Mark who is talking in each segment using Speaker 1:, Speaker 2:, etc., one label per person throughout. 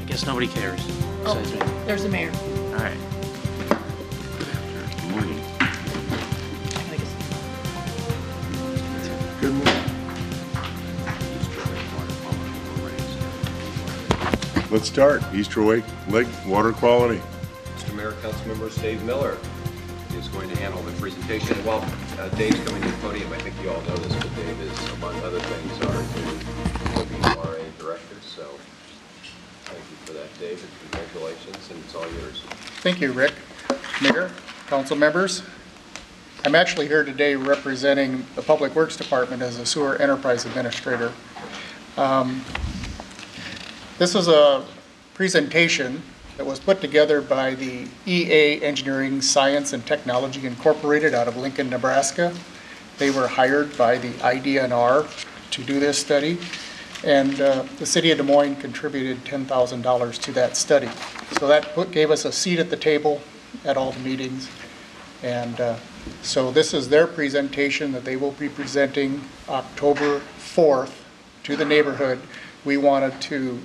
Speaker 1: guess nobody cares besides me.
Speaker 2: There's the mayor.
Speaker 1: All right.
Speaker 3: Good morning. Good morning. Let's start. Easter Lake water quality.
Speaker 4: Mr. Mayor, Councilmember Dave Miller is going to handle the presentation. While Dave's coming to the podium, I think you all know this, but Dave is, among other things, our new WRA director. So thank you for that, Dave, and congratulations, and it's all yours.
Speaker 5: Thank you, Rick. Mayor, council members. I'm actually here today representing the Public Works Department as a sewer enterprise administrator. This is a presentation that was put together by the EA Engineering Science and Technology Incorporated out of Lincoln, Nebraska. They were hired by the IDNR to do this study, and the city of Des Moines contributed $10,000 to that study. So that gave us a seat at the table at all the meetings, and so this is their presentation that they will be presenting October 4th to the neighborhood. We wanted to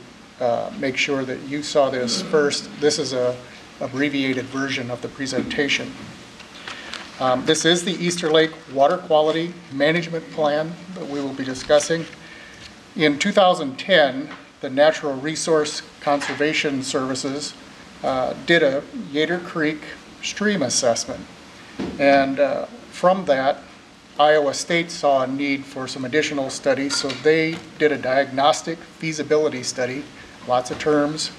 Speaker 5: make sure that you saw this first. This is a abbreviated version of the presentation. This is the Easter Lake Water Quality Management Plan that we will be discussing. In 2010, the Natural Resource Conservation Services did a Yater Creek stream assessment. And from that, Iowa State saw a need for some additional studies, so they did a diagnostic feasibility study, lots of terms,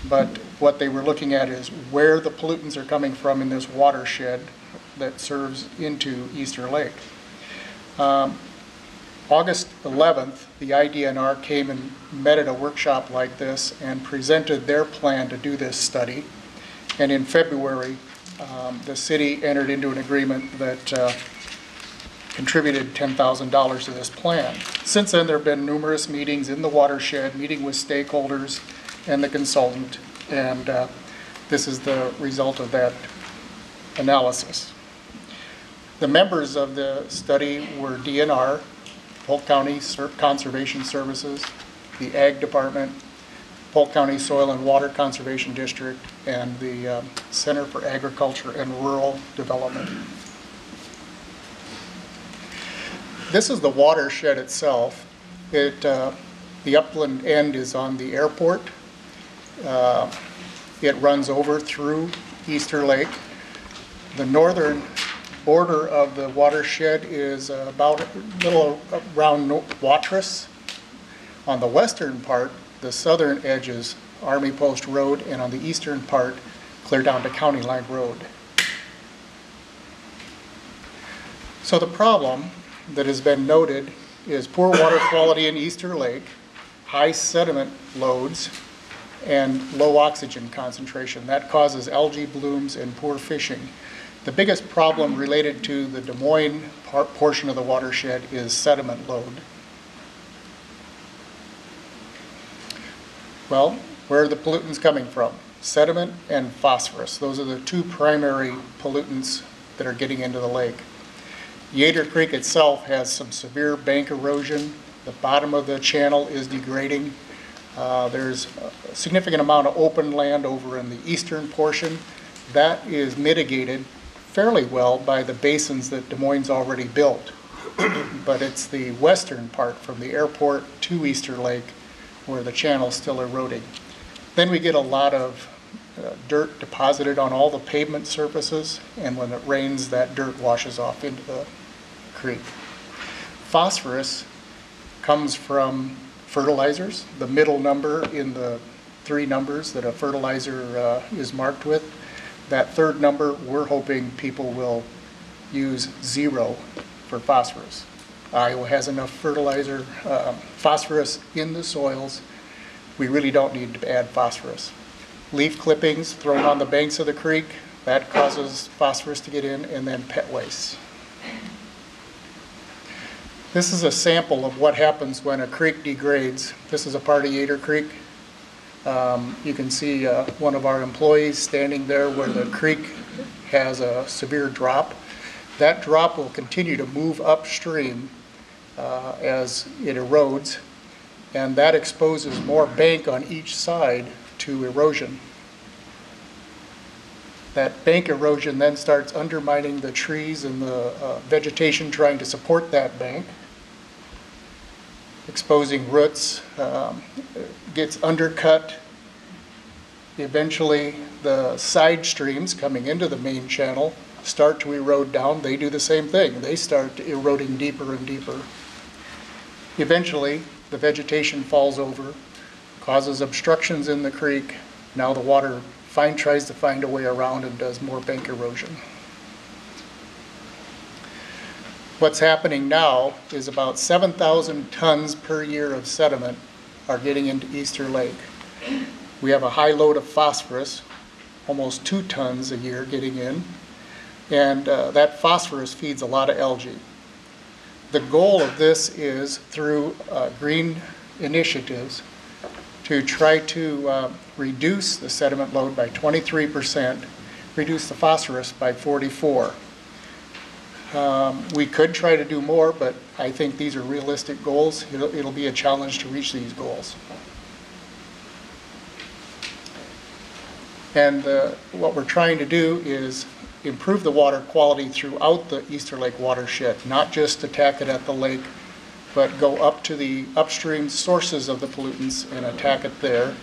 Speaker 5: but what they were looking at is where the pollutants are coming from in this watershed that serves into Easter Lake. August 11th, the IDNR came and met at a workshop like this and presented their plan to do this study. And in February, the city entered into an agreement that contributed $10,000 to this plan. Since then, there have been numerous meetings in the watershed, meeting with stakeholders and the consultant, and this is the result of that analysis. The members of the study were DNR, Polk County Conservation Services, the Ag Department, Polk County Soil and Water Conservation District, and the Center for Agriculture and Rural Development. This is the watershed itself. The upland end is on the airport. It runs over through Easter Lake. The northern border of the watershed is about a little around Watrous. On the western part, the southern edge is Army Post Road, and on the eastern part, clear down to County Line Road. So the problem that has been noted is poor water quality in Easter Lake, high sediment loads, and low oxygen concentration. That causes algae blooms and poor fishing. The biggest problem related to the Des Moines portion of the watershed is sediment load. Well, where are the pollutants coming from? Sediment and phosphorus. Those are the two primary pollutants that are getting into the lake. Yater Creek itself has some severe bank erosion. The bottom of the channel is degrading. There's a significant amount of open land over in the eastern portion. That is mitigated fairly well by the basins that Des Moines already built. But it's the western part from the airport to Easter Lake where the channel's still eroding. Then we get a lot of dirt deposited on all the pavement surfaces, and when it rains, that dirt washes off into the creek. Phosphorus comes from fertilizers. The middle number in the three numbers that a fertilizer is marked with, that third number, we're hoping people will use 0 for phosphorus. Iowa has enough fertilizer, phosphorus in the soils. We really don't need to add phosphorus. Leaf clippings thrown on the banks of the creek, that causes phosphorus to get in, and then pet waste. This is a sample of what happens when a creek degrades. This is a part of Yater Creek. You can see one of our employees standing there where the creek has a severe drop. That drop will continue to move upstream as it erodes, and that exposes more bank on each side to erosion. That bank erosion then starts undermining the trees and the vegetation trying to support that bank, exposing roots, gets undercut. Eventually, the side streams coming into the main channel start to erode down. They do the same thing. They start eroding deeper and deeper. Eventually, the vegetation falls over, causes obstructions in the creek. Now the water tries to find a way around and does more bank erosion. What's happening now is about 7,000 tons per year of sediment are getting into Easter Lake. We have a high load of phosphorus, almost 2 tons a year getting in, and that phosphorus feeds a lot of algae. The goal of this is through green initiatives to try to reduce the sediment load by 23%, reduce the phosphorus by 44%. We could try to do more, but I think these are realistic goals. It'll be a challenge to reach these goals. And what we're trying to do is improve the water quality throughout the Easter Lake watershed, not just attack it at the lake, but go up to the upstream sources of the pollutants and attack it there.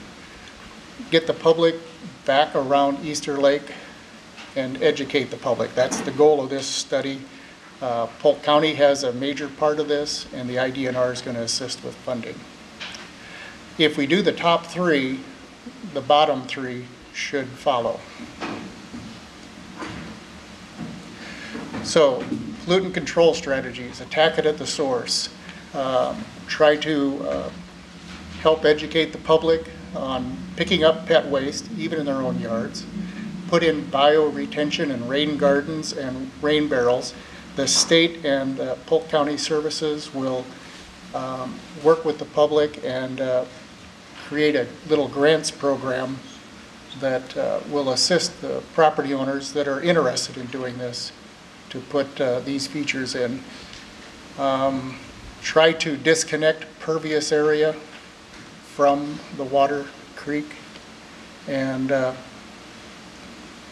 Speaker 5: Get the public back around Easter Lake and educate the public. That's the goal of this study. Polk County has a major part of this, and the IDNR is going to assist with funding. If we do the top 3, the bottom 3 should follow. So, pollutant control strategies, attack it at the source. Try to help educate the public on picking up pet waste, even in their own yards. Put in bio-retention and rain gardens and rain barrels. The state and Polk County services will work with the public and create a little grants program that will assist the property owners that are interested in doing this to put these features in. Try to disconnect pervious area from the water creek, and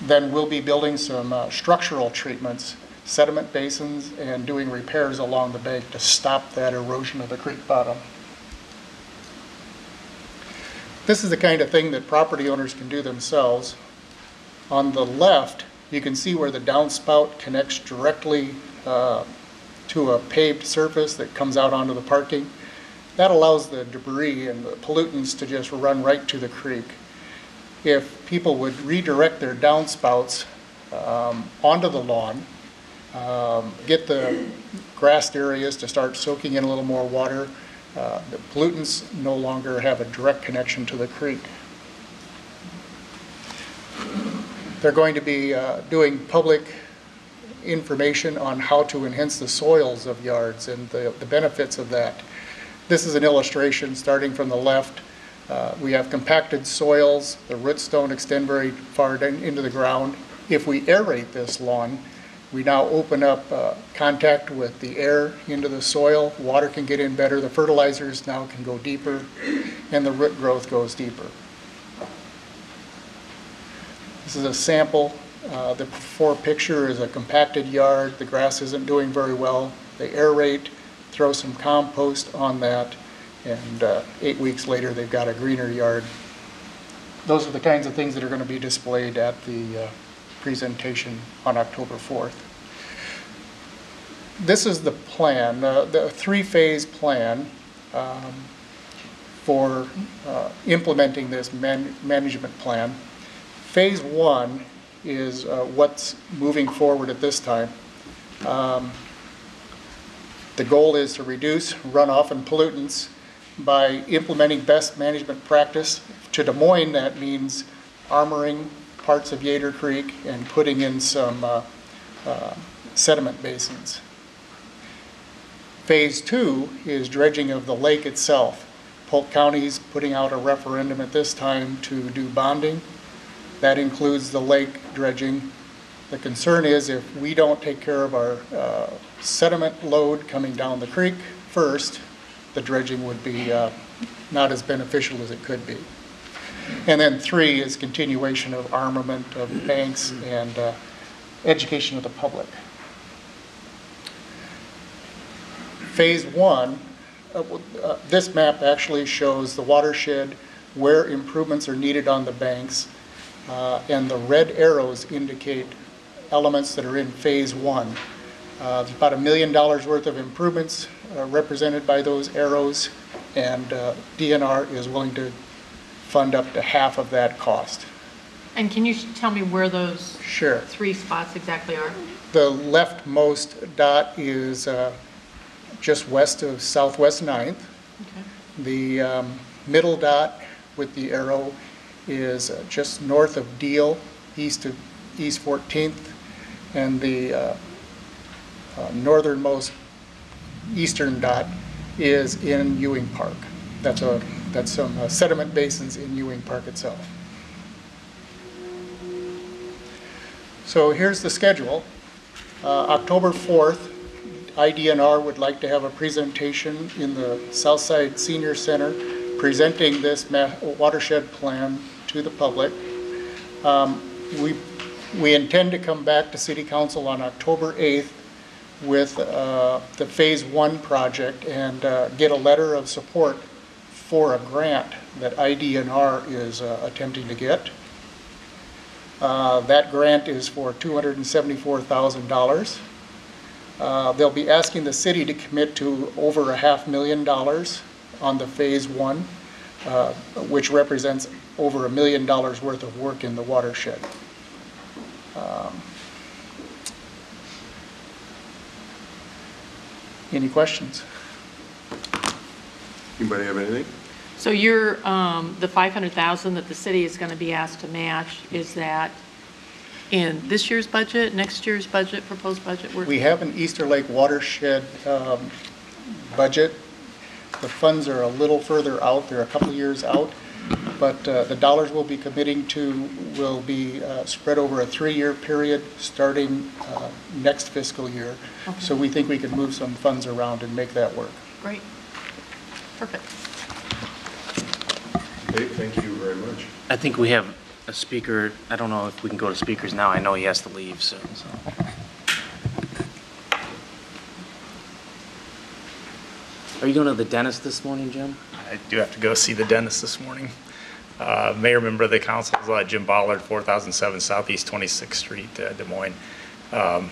Speaker 5: then we'll be building some structural treatments, sediment basins, and doing repairs along the bank to stop that erosion of the creek bottom. This is the kind of thing that property owners can do themselves. On the left, you can see where the downspout connects directly to a paved surface that comes out onto the parking. That allows the debris and the pollutants to just run right to the creek. If people would redirect their downspouts onto the lawn, get the grassed areas to start soaking in a little more water, the pollutants no longer have a direct connection to the creek. They're going to be doing public information on how to enhance the soils of yards and the benefits of that. This is an illustration starting from the left. We have compacted soils. The roots don't extend very far into the ground. If we aerate this lawn, we now open up contact with the air into the soil. Water can get in better. The fertilizers now can go deeper, and the root growth goes deeper. This is a sample. The before picture is a compacted yard. The grass isn't doing very well. They aerate, throw some compost on that, and 8 weeks later they've got a greener yard. Those are the kinds of things that are going to be displayed at the presentation on October 4th. This is the plan, the 3-phase plan for implementing this management plan. Phase 1 is what's moving forward at this time. The goal is to reduce runoff and pollutants by implementing best management practice. To Des Moines, that means armoring parts of Yater Creek and putting in some sediment basins. Phase 2 is dredging of the lake itself. Polk County's putting out a referendum at this time to do bonding. That includes the lake dredging. The concern is if we don't take care of our sediment load coming down the creek first, the dredging would be not as beneficial as it could be. And then 3 is continuation of armament of banks and education of the public. Phase 1, this map actually shows the watershed, where improvements are needed on the banks, and the red arrows indicate elements that are in phase 1. There's about $1 million worth of improvements represented by those arrows, and DNR is willing to fund up to half of that cost.
Speaker 2: And can you tell me where those
Speaker 5: Sure.
Speaker 2: 3 spots exactly are?
Speaker 5: The leftmost dot is just west of Southwest 9th.
Speaker 2: Okay.
Speaker 5: The middle dot with the arrow is just north of Deal, east of East 14th, and the northernmost eastern dot is in Ewing Park. That's some sediment basins in Ewing Park itself. So here's the schedule. October 4th, IDNR would like to have a presentation in the Southside Senior Center presenting this watershed plan to the public. We intend to come back to City Council on October 8th with the Phase 1 project and get a letter of support for a grant that IDNR is attempting to get. That grant is for $274,000. They'll be asking the city to commit to over $500,000 on the Phase 1, which represents over $1 million worth of work in the watershed. Any questions?
Speaker 3: Anybody have anything?
Speaker 2: So you're, the $500,000 that the city is going to be asked to match, is that in this year's budget, next year's budget, proposed budget?
Speaker 5: We have an Easter Lake watershed budget. The funds are a little further out. They're a couple of years out. But the dollars we'll be committing to will be spread over a 3-year period starting next fiscal year.
Speaker 2: Okay.
Speaker 5: So we think we can move some funds around and make that work.
Speaker 2: Great. Perfect.
Speaker 3: Dave, thank you very much.
Speaker 1: I think we have a speaker. I don't know if we can go to speakers now. I know he has to leave, so. Are you going to the dentist this morning, Jim?
Speaker 6: I do have to go see the dentist this morning. Mayor, member of the council, Jim Ballard, 4007 Southeast 26th Street, Des Moines.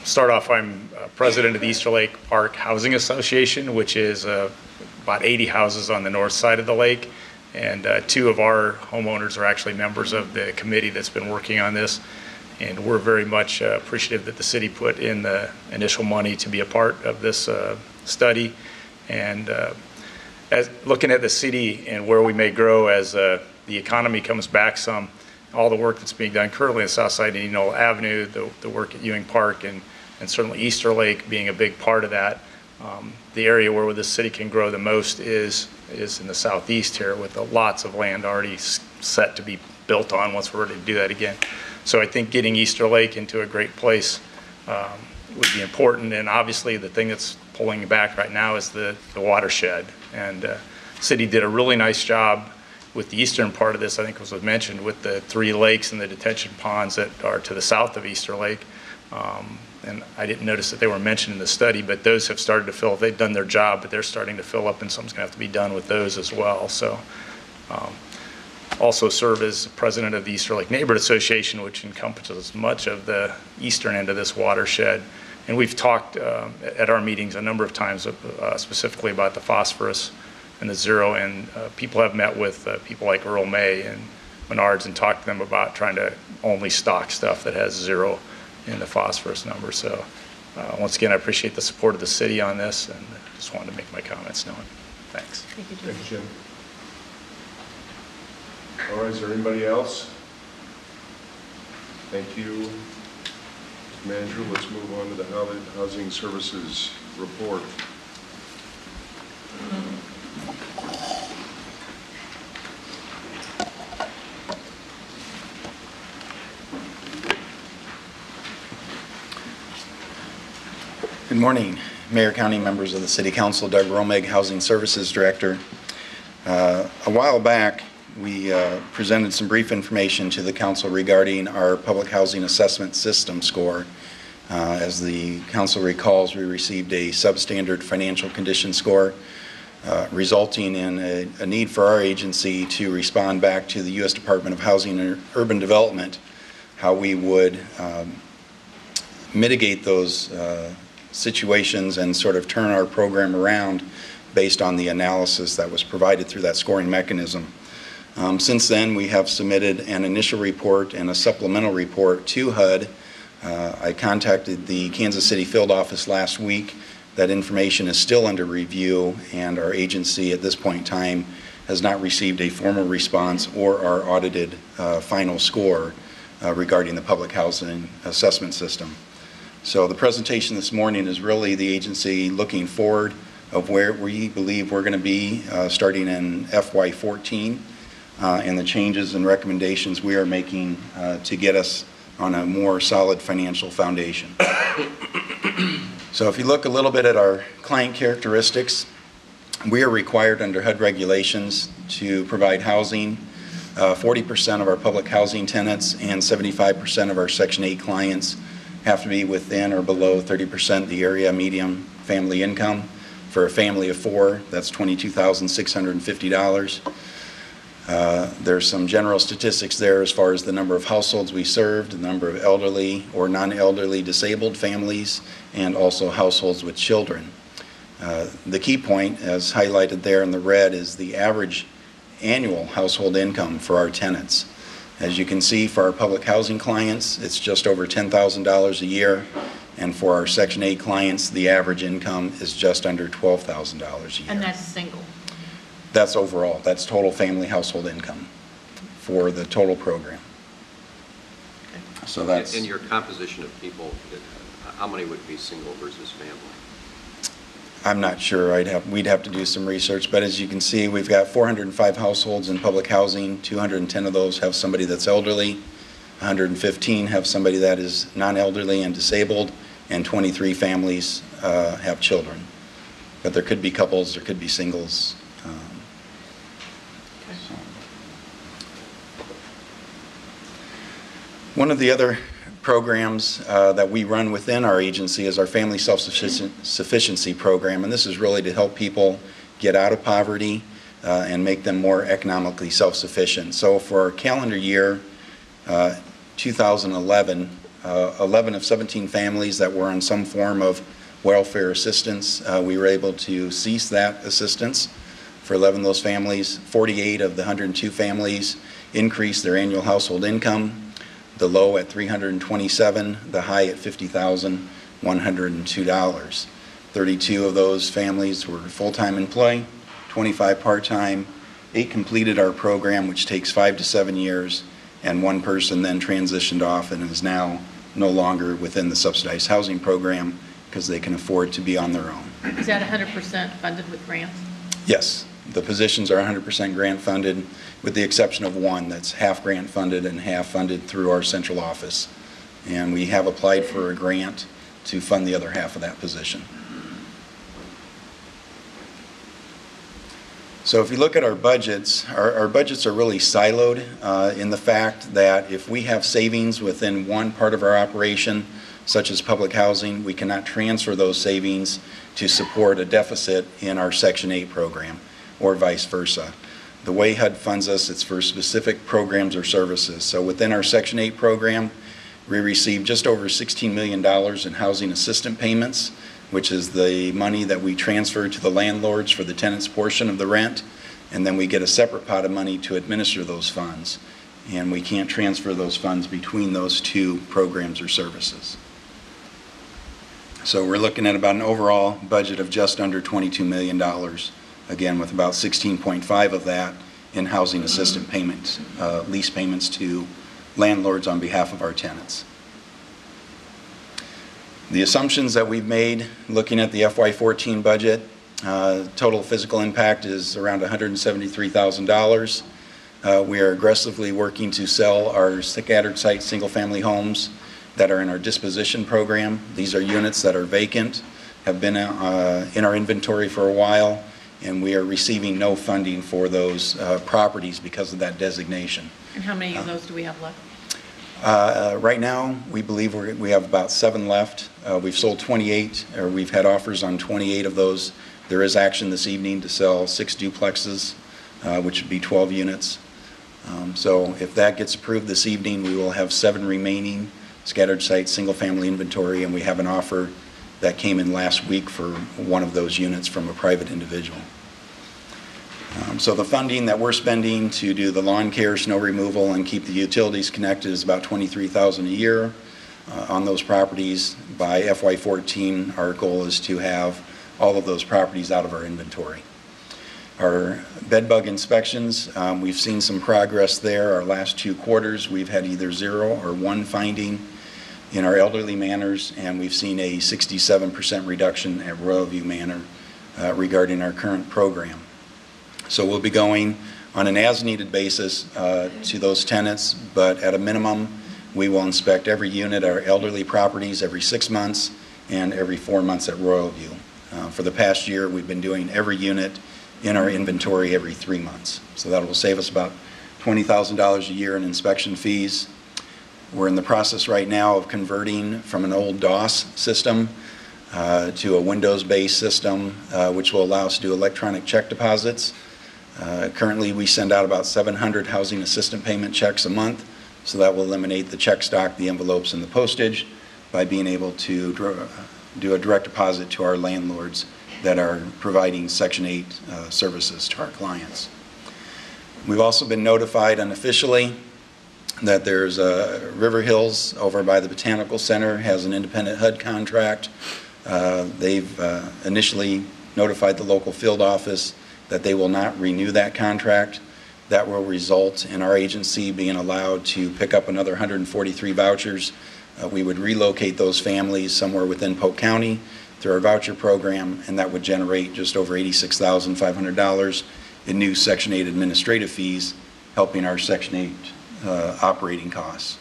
Speaker 6: Start off, I'm president of the Easter Lake Park Housing Association, which is about 80 houses on the north side of the lake. And 2 of our homeowners are actually members of the committee that's been working on this. And we're very much appreciative that the city put in the initial money to be a part of this study. And as looking at the city and where we may grow as the economy comes back some, all the work that's being done currently on Southside and Enola Avenue, the work at Ewing Park, and certainly Easter Lake being a big part of that. The area where the city can grow the most is in the southeast here, with lots of land already set to be built on once we're ready to do that again. So I think getting Easter Lake into a great place would be important. And obviously the thing that's pulling back right now is the watershed. And the city did a really nice job with the eastern part of this, I think was mentioned, with the 3 lakes and the detention ponds that are to the south of Easter Lake. And I didn't notice that they were mentioned in the study, but those have started to fill. They've done their job, but they're starting to fill up, and something's going to have to be done with those as well. So also serve as president of the Easter Lake Neighborhood Association, which encompasses much of the eastern end of this watershed. And we've talked at our meetings a number of times specifically about the phosphorus and the zero, and people have met with people like Earl May and Menards and talked to them about trying to only stock stuff that has 0 in the phosphorus number. So once again, I appreciate the support of the city on this, and just wanted to make my comments known. Thanks.
Speaker 2: Thank you, Jim.
Speaker 3: Thanks, Jim. All right, is there anybody else? Thank you, Mr. Manager. Let's move on to the Housing Services Report.
Speaker 7: Good morning, Mayor, County members of the City Council. Doug Romeg, Housing Services Director. A while back, we presented some brief information to the council regarding our public housing assessment system score. As the council recalls, we received a substandard financial condition score, resulting in a need for our agency to respond back to the U.S. Department of Housing and Urban Development, how we would mitigate those situations and sort of turn our program around based on the analysis that was provided through that scoring mechanism. Since then, we have submitted an initial report and a supplemental report to HUD. I contacted the Kansas City field office last week. That information is still under review, and our agency at this point in time has not received a formal response or our audited final score regarding the public housing assessment system. So the presentation this morning is really the agency looking forward of where we believe we're going to be starting in FY14 and the changes and recommendations we are making to get us on a more solid financial foundation. So if you look a little bit at our client characteristics, we are required under HUD regulations to provide housing. 40% of our public housing tenants and 75% of our Section 8 clients have to be within or below 30% the area median family income. For a family of 4, that's $22,650. There's some general statistics there as far as the number of households we served, the number of elderly or non-elderly disabled families, and also households with children. The key point, as highlighted there in the red, is the average annual household income for our tenants. As you can see, for our public housing clients, it's just over $10,000 a year, and for our Section 8 clients, the average income is just under $12,000 a year.
Speaker 2: And that's single?
Speaker 7: That's overall. That's total family household income for the total program.
Speaker 2: Okay.
Speaker 7: So that's...
Speaker 4: In your composition of people, how many would be single versus family?
Speaker 7: I'm not sure. We'd have to do some research, but as you can see, we've got 405 households in public housing. 210 of those have somebody that's elderly. 115 have somebody that is non-elderly and disabled, and 23 families have children. But there could be couples, there could be singles. One of the other programs that we run within our agency is our Family Self-Sufficiency Program, and this is really to help people get out of poverty and make them more economically self-sufficient. So for our calendar year 2011, 11 of 17 families that were on some form of welfare assistance, we were able to cease that assistance for 11 of those families. 48 of the 102 families increased their annual household income, the low at $327, the high at $50,102. 32 of those families were full-time employee, 25 part-time. 8 completed our program, which takes 5 to 7 years, and 1 person then transitioned off and is now no longer within the subsidized housing program because they can afford to be on their own.
Speaker 2: Is that 100% funded with grants?
Speaker 7: Yes, the positions are 100% grant funded, with the exception of 1 that's half grant funded and half funded through our central office. And we have applied for a grant to fund the other half of that position. So if you look at our budgets, our budgets are really siloed in the fact that if we have savings within one part of our operation, such as public housing, we cannot transfer those savings to support a deficit in our Section 8 program, or vice versa. The way HUD funds us, it's for specific programs or services. So within our Section 8 program, we receive just over $16 million in housing assistance payments, which is the money that we transfer to the landlords for the tenant's portion of the rent, and then we get a separate pot of money to administer those funds. And we can't transfer those funds between those 2 programs or services. So we're looking at about an overall budget of just under $22 million, again with about 16.5 of that in housing assistance payments, lease payments to landlords on behalf of our tenants. The assumptions that we've made looking at the FY14 budget, total physical impact is around $173,000. We are aggressively working to sell our scattered site single-family homes that are in our disposition program. These are units that are vacant, have been in our inventory for a while, and we are receiving no funding for those properties because of that designation.
Speaker 2: And how many of those do we have left?
Speaker 7: Right now, we believe we have about 7 left. We've sold 28, or we've had offers on 28 of those. There is action this evening to sell 6 duplexes, which would be 12 units. So if that gets approved this evening, we will have 7 remaining scattered site single-family inventory, and we have an offer that came in last week for one of those units from a private individual. So the funding that we're spending to do the lawn care, snow removal, and keep the utilities connected is about $23,000 a year on those properties. By FY14, our goal is to have all of those properties out of our inventory. Our bed bug inspections, we've seen some progress there. Our last 2 quarters, we've had either 0 or 1 finding in our elderly manors, and we've seen a 67% reduction at Royal View Manor regarding our current program. So we'll be going on an as-needed basis to those tenants, but at a minimum, we will inspect every unit at our elderly properties every 6 months and every 4 months at Royal View. For the past year, we've been doing every unit in our inventory every 3 months. So that will save us about $20,000 a year in inspection fees. We're in the process right now of converting from an old DOS system to a Windows-based system, which will allow us to do electronic check deposits. Currently, we send out about 700 housing assistant payment checks a month, so that will eliminate the check stock, the envelopes, and the postage by being able to do a direct deposit to our landlords that are providing Section 8 services to our clients. We've also been notified unofficially that there's River Hills over by the Botanical Center has an independent HUD contract. They've initially notified the local field office that they will not renew that contract. That will result in our agency being allowed to pick up another 143 vouchers. We would relocate those families somewhere within Polk County through our voucher program, and that would generate just over $86,500 in new Section 8 administrative fees, helping our Section 8 operating costs.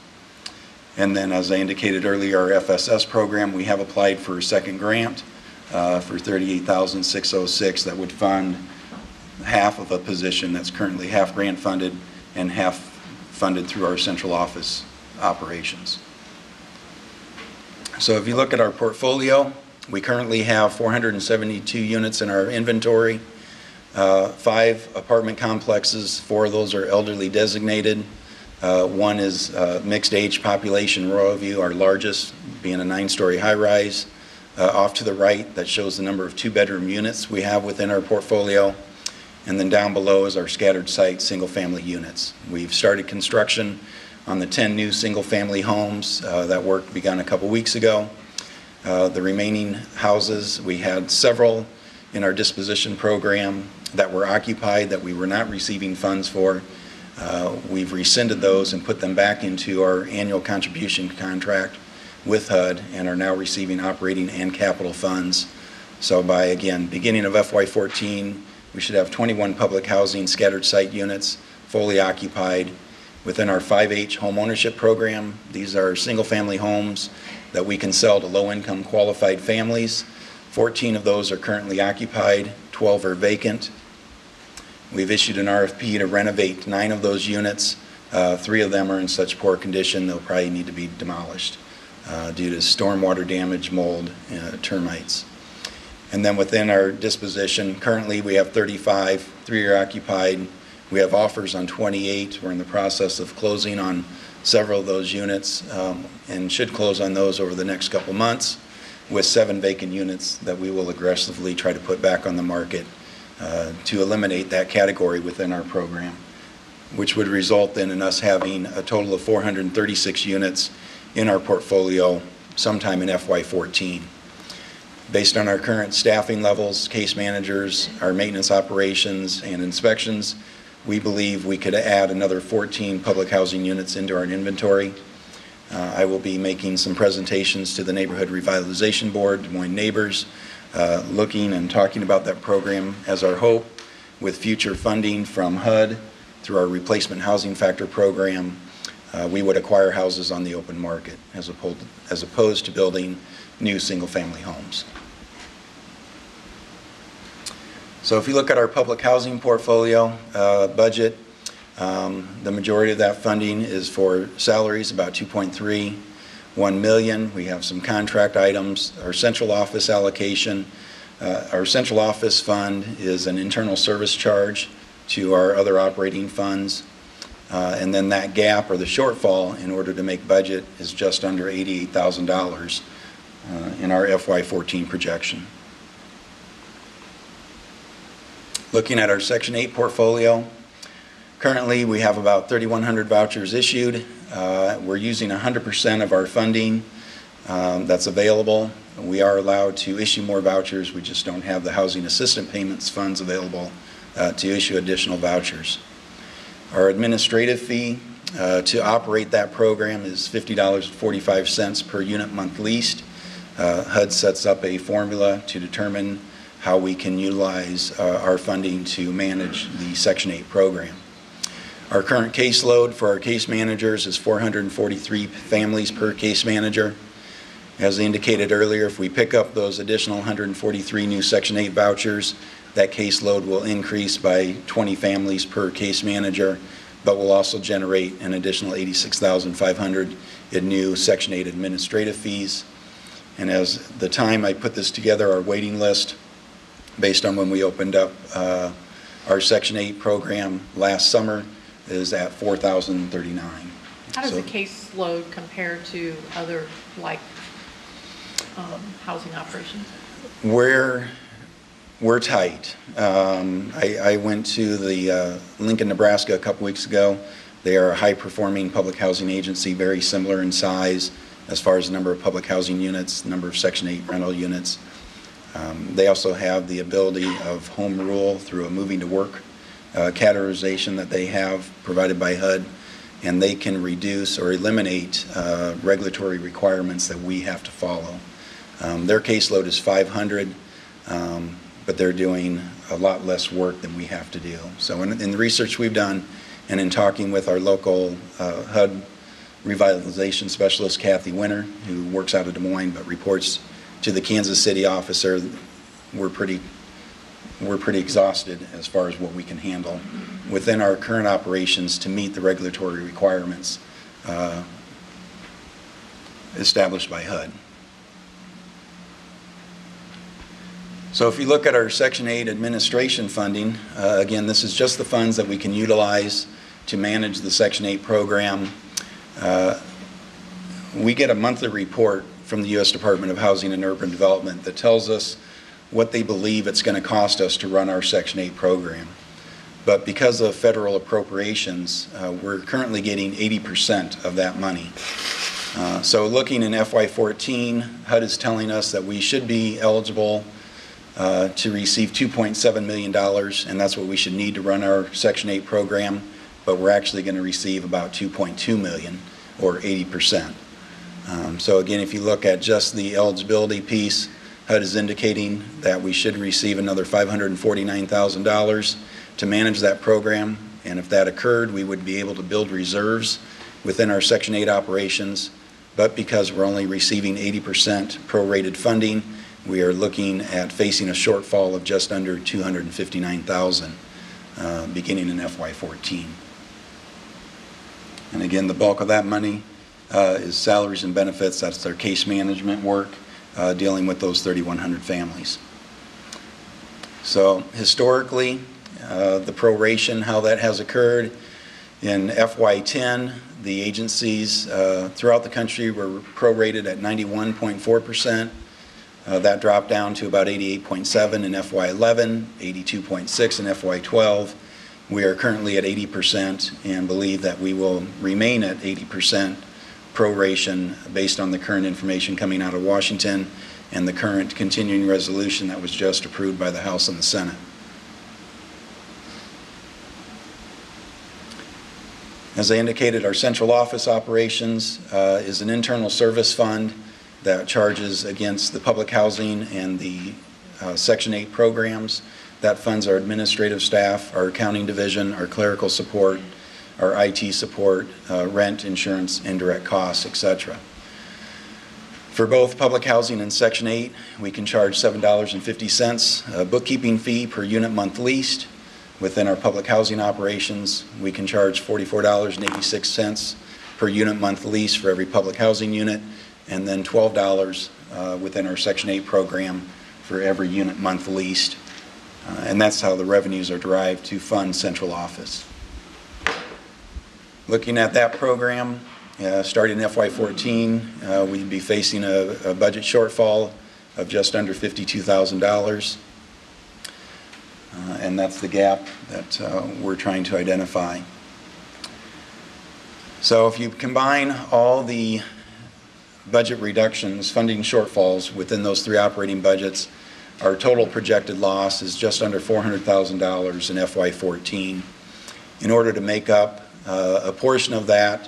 Speaker 7: And then, as I indicated earlier, our FSS program, we have applied for a second grant for $38,606 that would fund half of a position that's currently half grant funded and half funded through our central office operations. So if you look at our portfolio, we currently have 472 units in our inventory, 5 apartment complexes, 4 of those are elderly designated. One is mixed age population, Royal View, our largest, being a 9-story high-rise. Off to the right, that shows the number of 2-bedroom units we have within our portfolio. And then down below is our scattered site single-family units. We've started construction on the 10 new single-family homes. That work began a couple weeks ago. The remaining houses, we had several in our disposition program that were occupied that we were not receiving funds for. We've rescinded those and put them back into our annual contribution contract with HUD and are now receiving operating and capital funds. So by, again, beginning of FY14, we should have 21 public housing scattered site units fully occupied within our 5H home ownership program. These are single-family homes that we can sell to low-income qualified families. 14 of those are currently occupied, 12 are vacant. We've issued an RFP to renovate 9 of those units. 3 of them are in such poor condition they'll probably need to be demolished due to stormwater damage, mold, termites. And then within our disposition, currently we have 35, 3 are occupied. We have offers on 28. We're in the process of closing on several of those units and should close on those over the next couple months, with 7 vacant units that we will aggressively try to put back on the market to eliminate that category within our program, which would result then in us having a total of 436 units in our portfolio sometime in FY14. Based on our current staffing levels, case managers, our maintenance operations, and inspections, we believe we could add another 14 public housing units into our inventory. I will be making some presentations to the Neighborhood Revitalization Board, Des Moines Neighbors, looking and talking about that program as our hope with future funding from HUD through our replacement housing factor program. We would acquire houses on the open market as opposed to building new single-family homes. So if you look at our public housing portfolio budget, the majority of that funding is for salaries, about $2.31 million. We have some contract items. Our central office allocation, our central office fund is an internal service charge to our other operating funds. And then that gap or the shortfall in order to make budget is just under $88,000 in our FY14 projection. Looking at our Section 8 portfolio, currently we have about 3,100 vouchers issued. We're using 100% of our funding that's available. We are allowed to issue more vouchers. We just don't have the housing assistance payments funds available to issue additional vouchers. Our administrative fee to operate that program is $50.45 per unit month leased. HUD sets up a formula to determine how we can utilize our funding to manage the Section 8 program. Our current caseload for our case managers is 443 families per case manager. As indicated earlier, if we pick up those additional 143 new Section 8 vouchers, that caseload will increase by 20 families per case manager, but will also generate an additional $86,500 in new Section 8 administrative fees. And as the time I put this together, our waiting list, based on when we opened up our Section 8 program last summer, is at 4,039.
Speaker 2: How does the caseload compare to other, like, housing operations?
Speaker 7: We're tight. I went to the Lincoln, Nebraska a couple weeks ago. They are a high-performing public housing agency, very similar in size as far as the number of public housing units, number of Section 8 rental units. They also have the ability of home rule through a moving to work categorization that they have provided by HUD, and they can reduce or eliminate regulatory requirements that we have to follow. Their caseload is 500, but they're doing a lot less work than we have to do. So in the research we've done and in talking with our local HUD revitalization specialist, Kathy Winter, who works out of Des Moines but reports to the Kansas City officer, we're pretty exhausted as far as what we can handle within our current operations to meet the regulatory requirements established by HUD. So if you look at our Section 8 administration funding, again, this is just the funds that we can utilize to manage the Section 8 program. We get a monthly report from the U.S. Department of Housing and Urban Development that tells us what they believe it's going to cost us to run our Section 8 program. But because of federal appropriations, we're currently getting 80% of that money. So looking in FY14, HUD is telling us that we should be eligible to receive $2.7 million, and that's what we should need to run our Section 8 program, but we're actually going to receive about $2.2 million, or 80%. So again, if you look at just the eligibility piece, HUD is indicating that we should receive another $549,000 to manage that program, and if that occurred, we would be able to build reserves within our Section 8 operations, but because we're only receiving 80% prorated funding, we are looking at facing a shortfall of just under $259,000 beginning in FY14. And again, the bulk of that money is salaries and benefits. That's their case management work, dealing with those 3,100 families. So historically, the proration, how that has occurred, in FY10, the agencies throughout the country were prorated at 91.4%. That dropped down to about 88.7 in FY11, 82.6 in FY12. We are currently at 80% and believe that we will remain at 80% proration based on the current information coming out of Washington and the current continuing resolution that was just approved by the House and the Senate. As I indicated, our central office operations is an internal service fund that charges against the public housing and the Section 8 programs. That funds our administrative staff, our accounting division, our clerical support, our IT support, rent, insurance, indirect costs, etc. For both public housing and Section 8, we can charge $7.50 a bookkeeping fee per unit month leased. Within our public housing operations, we can charge $44.86 per unit month lease for every public housing unit, and then $12 within our Section 8 program for every unit month leased. And that's how the revenues are derived to fund central office. Looking at that program, starting in FY14, we'd be facing a budget shortfall of just under $52,000. And that's the gap that we're trying to identify. So if you combine all the budget reductions, funding shortfalls within those three operating budgets, our total projected loss is just under $400,000 in FY14. In order to make up a portion of that,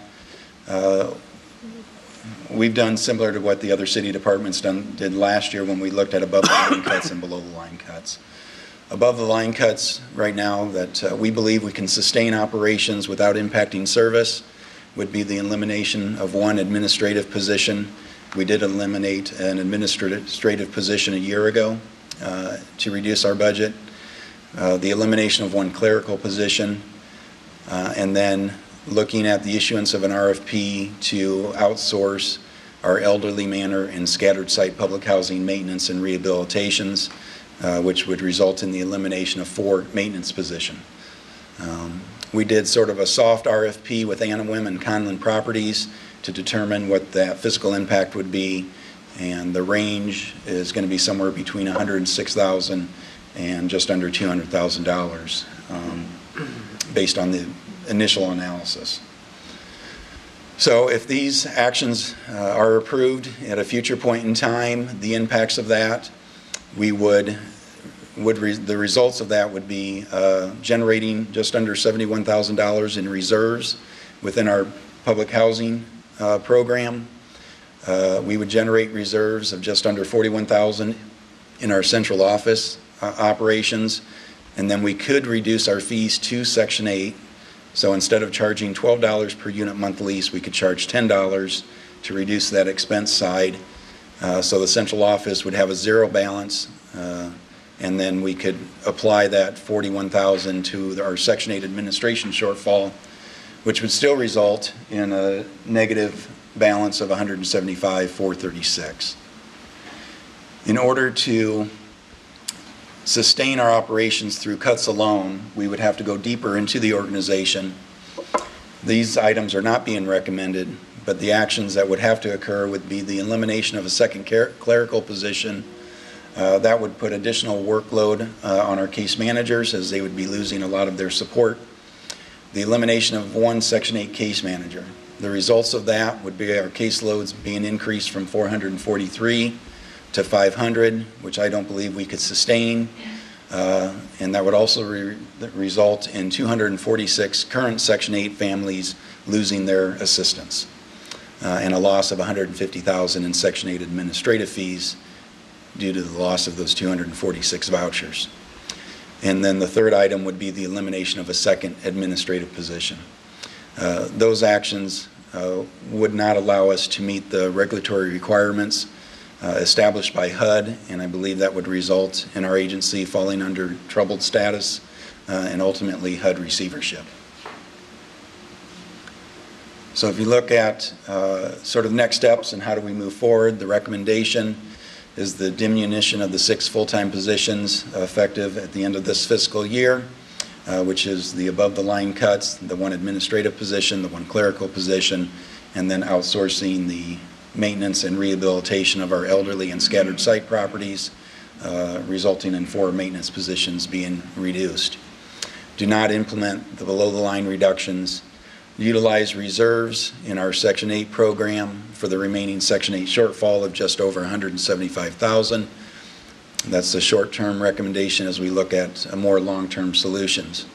Speaker 7: we've done similar to what the other city departments did last year when we looked at above the line cuts and below the line cuts. Above the line cuts right now that we believe we can sustain operations without impacting service would be the elimination of one administrative position. We did eliminate an administrative position a year ago to reduce our budget. The elimination of one clerical position, and then looking at the issuance of an RFP to outsource our elderly manor and scattered site public housing maintenance and rehabilitations, which would result in the elimination of 4 maintenance positions. We did sort of a soft RFP with Anawim and Conlin Properties to determine what that fiscal impact would be, and the range is going to be somewhere between $106,000 and just under $200,000 based on the initial analysis. So if these actions are approved at a future point in time, the impacts of that, the results of that would be generating just under $71,000 in reserves within our public housing program. We would generate reserves of just under $41,000 in our central office operations, and then we could reduce our fees to Section 8. So instead of charging $12 per unit month lease, we could charge $10 to reduce that expense side. So the central office would have a zero balance, and then we could apply that $41,000 to our Section 8 administration shortfall, which would still result in a negative balance of $175,436. In order to sustain our operations through cuts alone, we would have to go deeper into the organization. These items are not being recommended, but the actions that would have to occur would be the elimination of a second clerical position. That would put additional workload on our case managers, as they would be losing a lot of their support. The elimination of one Section 8 case manager. The results of that would be our caseloads being increased from 443 to 500, which I don't believe we could sustain. And that would also result in 246 current Section 8 families losing their assistance, and a loss of $150,000 in Section 8 administrative fees due to the loss of those 246 vouchers. And then the third item would be the elimination of a second administrative position. Those actions would not allow us to meet the regulatory requirements established by HUD, and I believe that would result in our agency falling under troubled status and ultimately HUD receivership. So if you look at sort of next steps and how do we move forward, the recommendation is the diminution of the 6 full-time positions effective at the end of this fiscal year, which is the above-the-line cuts, the one administrative position, the one clerical position, and then outsourcing the maintenance and rehabilitation of our elderly and scattered site properties, resulting in 4 maintenance positions being reduced. Do not implement the below-the-line reductions. Utilize reserves in our Section 8 program for the remaining Section 8 shortfall of just over $175,000. That's the short-term recommendation as we look at more long-term solutions.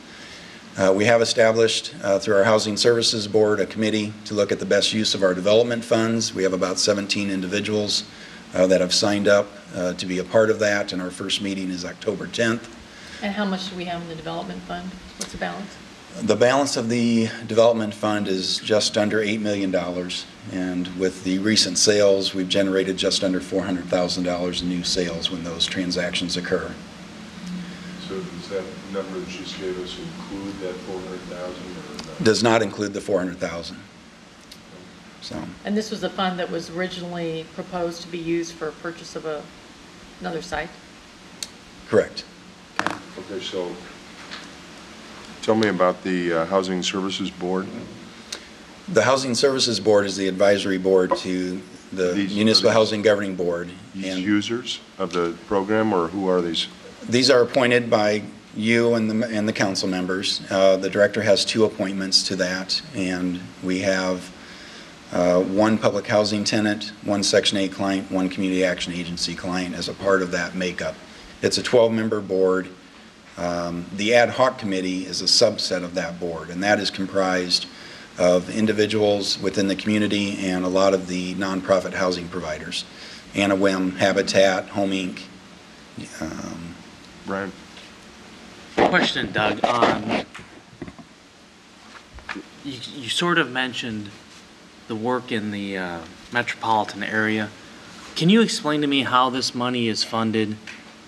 Speaker 7: We have established through our Housing Services Board a committee to look at the best use of our development funds. We have about 17 individuals that have signed up to be a part of that, and our first meeting is October 10th.
Speaker 2: And how much do we have in the development fund? What's the balance?
Speaker 7: The balance of the development fund is just under $8 million, and with the recent sales, we've generated just under $400,000 in new sales when those transactions occur.
Speaker 3: So does that number that you just gave us include that 400,000 or not?
Speaker 7: Does not include the 400,000. So,
Speaker 2: And this was a fund that was originally proposed to be used for purchase of another site?
Speaker 7: correct.
Speaker 3: Okay, so tell me about the Housing Services Board.
Speaker 7: The Housing Services Board is the advisory board to the
Speaker 3: These-
Speaker 7: Municipal
Speaker 3: are these-
Speaker 7: Housing Governing Board.
Speaker 3: These
Speaker 7: And
Speaker 3: users of the program, or who are these?
Speaker 7: these are appointed by you and the council members. The director has 2 appointments to that, and we have 1 public housing tenant, 1 Section 8 client, 1 community action agency client as a part of that makeup. It's a 12-member board. The ad hoc committee is a subset of that board, and that is comprised of individuals within the community and a lot of the nonprofit housing providers. Anna Wim, Habitat, Home Inc.
Speaker 3: Brian?
Speaker 1: Question, Doug. You sort of mentioned the work in the metropolitan area. Can you explain to me how this money is funded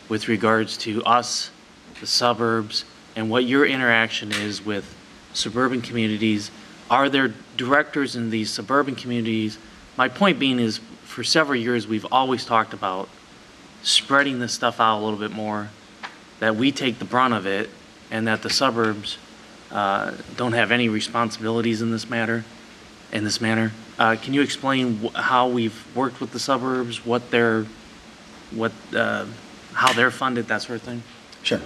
Speaker 1: with regards to us, the suburbs, and what your interaction is with suburban communities? Are there directors in these suburban communities? My point being is, for several years, we've always talked about spreading this stuff out a little bit more, that we take the brunt of it, and that the suburbs don't have any responsibilities in this manner. Can you explain how we've worked with the suburbs, how they're funded, that sort of thing?
Speaker 7: Sure.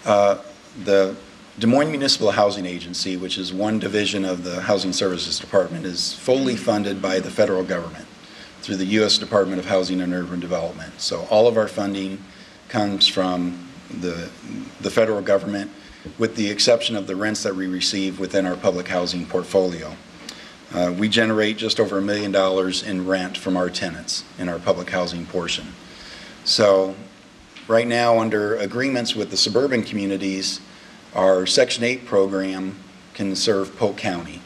Speaker 7: The Des Moines Municipal Housing Agency, which is one division of the Housing Services Department, is fully funded by the federal government through the U.S. Department of Housing and Urban Development. So all of our funding comes from the federal government, with the exception of the rents that we receive within our public housing portfolio. We generate just over $1 million in rent from our tenants in our public housing portion. So right now, under agreements with the suburban communities, our Section 8 program can serve Polk County.